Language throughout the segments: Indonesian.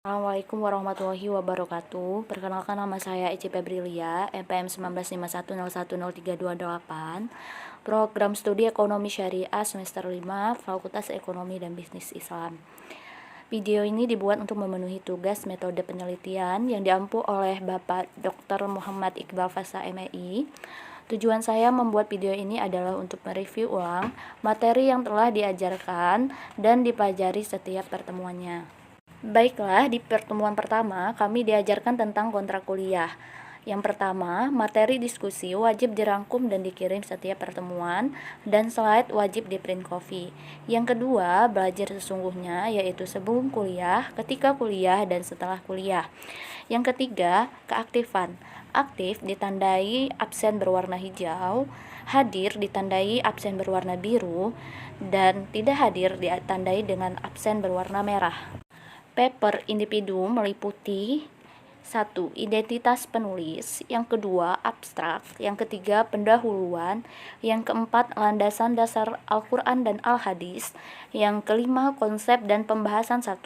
Assalamualaikum warahmatullahi wabarakatuh. Perkenalkan, nama saya Eci Febrilia, NPM 1951010328, Program Studi Ekonomi Syariah semester 5, Fakultas Ekonomi dan Bisnis Islam. Video ini dibuat untuk memenuhi tugas metode penelitian yang diampu oleh Bapak Dr. Muhammad Iqbal Fasa MEI. Tujuan saya membuat video ini adalah untuk mereview ulang materi yang telah diajarkan dan dipelajari setiap pertemuannya. Baiklah, di pertemuan pertama kami diajarkan tentang kontrak kuliah. Yang pertama, materi diskusi wajib dirangkum dan dikirim setiap pertemuan, dan slide wajib di print copy. Yang kedua, belajar sesungguhnya, yaitu sebelum kuliah, ketika kuliah, dan setelah kuliah. Yang ketiga, keaktifan. Aktif ditandai absen berwarna hijau, hadir ditandai absen berwarna biru, dan tidak hadir ditandai dengan absen berwarna merah. Paper individu meliputi 1. Identitas penulis, yang kedua abstrak, yang ketiga pendahuluan, yang keempat landasan dasar Al-Quran dan Al-Hadis, yang kelima konsep dan pembahasan 1,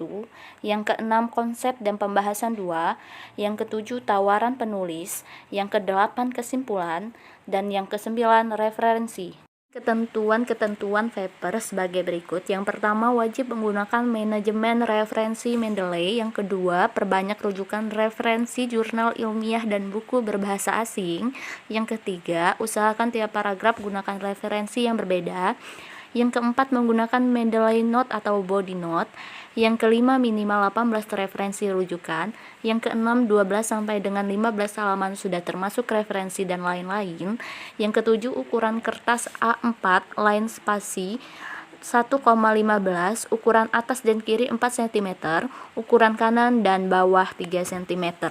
yang keenam konsep dan pembahasan 2, yang ketujuh tawaran penulis, yang kedelapan kesimpulan, dan yang kesembilan referensi. Ketentuan-ketentuan paper sebagai berikut. Yang pertama, wajib menggunakan manajemen referensi Mendeley. Yang kedua, perbanyak rujukan referensi jurnal ilmiah dan buku berbahasa asing. Yang ketiga, usahakan tiap paragraf gunakan referensi yang berbeda. Yang keempat, menggunakan Mendeley Note atau Body Note. Yang kelima, minimal 18 referensi rujukan. Yang keenam, 12 sampai dengan 15 halaman sudah termasuk referensi dan lain-lain. Yang ketujuh, ukuran kertas A4 line spasi 1,15, ukuran atas dan kiri 4 cm, ukuran kanan dan bawah 3 cm.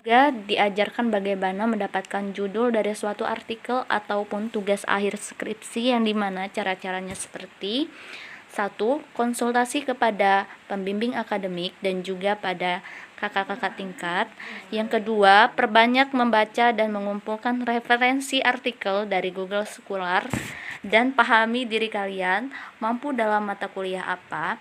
Juga diajarkan bagaimana mendapatkan judul dari suatu artikel ataupun tugas akhir skripsi, yang dimana cara-caranya seperti 1. Konsultasi kepada pembimbing akademik dan juga pada kakak-kakak tingkat. Yang kedua, perbanyak membaca dan mengumpulkan referensi artikel dari Google Scholar, dan pahami diri kalian mampu dalam mata kuliah apa,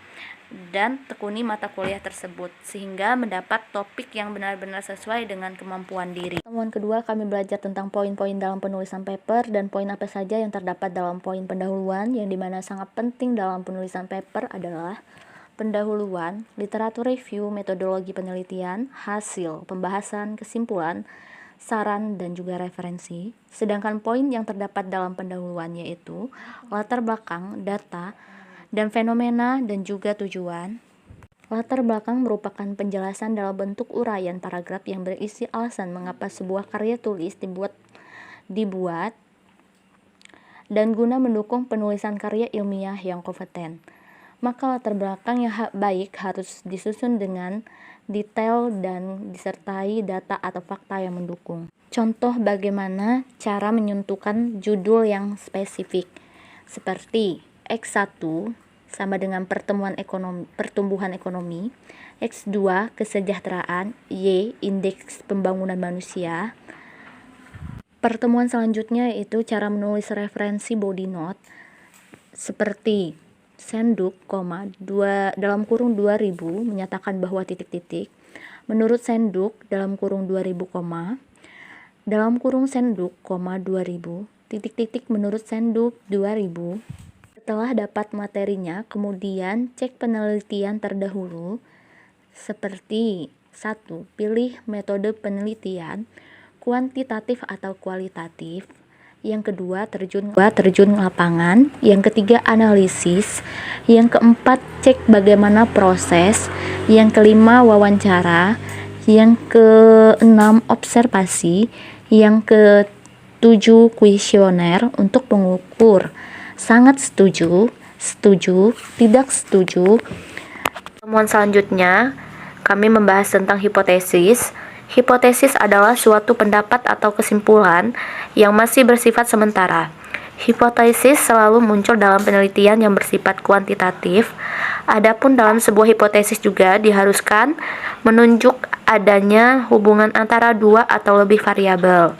dan tekuni mata kuliah tersebut sehingga mendapat topik yang benar-benar sesuai dengan kemampuan diri. Pertemuan kedua, kami belajar tentang poin-poin dalam penulisan paper dan poin apa saja yang terdapat dalam poin pendahuluan, yang dimana sangat penting dalam penulisan paper adalah pendahuluan, literatur review, metodologi penelitian, hasil, pembahasan, kesimpulan, saran, dan juga referensi. Sedangkan poin yang terdapat dalam pendahuluan yaitu latar belakang, data, dan fenomena, dan juga tujuan. Latar belakang merupakan penjelasan dalam bentuk uraian paragraf yang berisi alasan mengapa sebuah karya tulis dibuat dan guna mendukung penulisan karya ilmiah yang kompeten. Maka latar belakang yang baik harus disusun dengan detail dan disertai data atau fakta yang mendukung. Contoh bagaimana cara menentukan judul yang spesifik, seperti X1 sama dengan pertumbuhan ekonomi, X2 kesejahteraan, Y indeks pembangunan manusia. Pertemuan selanjutnya yaitu cara menulis referensi body note, seperti Senduk, 2000 menyatakan bahwa titik-titik. Menurut Senduk, 2000, Senduk, 2000, titik-titik menurut Senduk 2000. Setelah dapat materinya, kemudian cek penelitian terdahulu, seperti 1. Pilih metode penelitian, kuantitatif atau kualitatif. Yang kedua, terjun lapangan. Yang ketiga, analisis. Yang keempat, cek bagaimana proses. Yang kelima, wawancara. Yang keenam, observasi. Yang ketujuh, kuesioner untuk mengukur sangat setuju, tidak setuju. Pertemuan selanjutnya, kami membahas tentang hipotesis. Hipotesis adalah suatu pendapat atau kesimpulan yang masih bersifat sementara. Hipotesis selalu muncul dalam penelitian yang bersifat kuantitatif. Adapun dalam sebuah hipotesis juga diharuskan menunjuk adanya hubungan antara dua atau lebih variabel,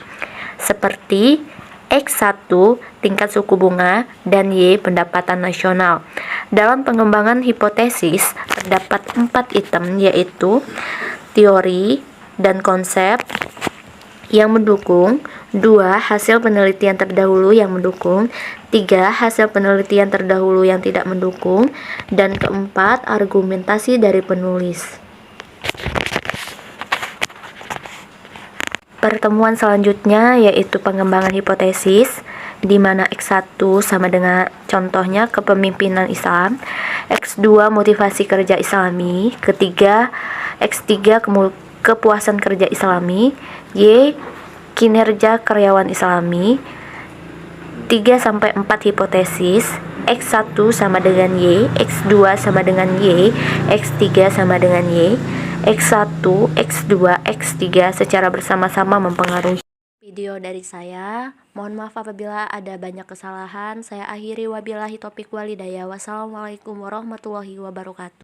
seperti X1 tingkat suku bunga, dan Y pendapatan nasional. Dalam pengembangan hipotesis, terdapat 4 item, yaitu teori dan konsep yang mendukung, 2. Hasil penelitian terdahulu yang mendukung, 3. Hasil penelitian terdahulu yang tidak mendukung, dan keempat, argumentasi dari penulis. Pertemuan selanjutnya yaitu pengembangan hipotesis, di mana X1 sama dengan contohnya kepemimpinan Islam, X2 motivasi kerja Islami, ketiga X3 kepuasan kerja Islami, Y kinerja karyawan Islami. 3-4 hipotesis, X1 sama dengan Y, X2 sama dengan Y, X3 sama dengan Y, X1, X2, X3 secara bersama-sama mempengaruhi. Video dari saya, mohon maaf apabila ada banyak kesalahan. Saya akhiri, wabillahi taufiq walhidayah. Wassalamualaikum warahmatullahi wabarakatuh.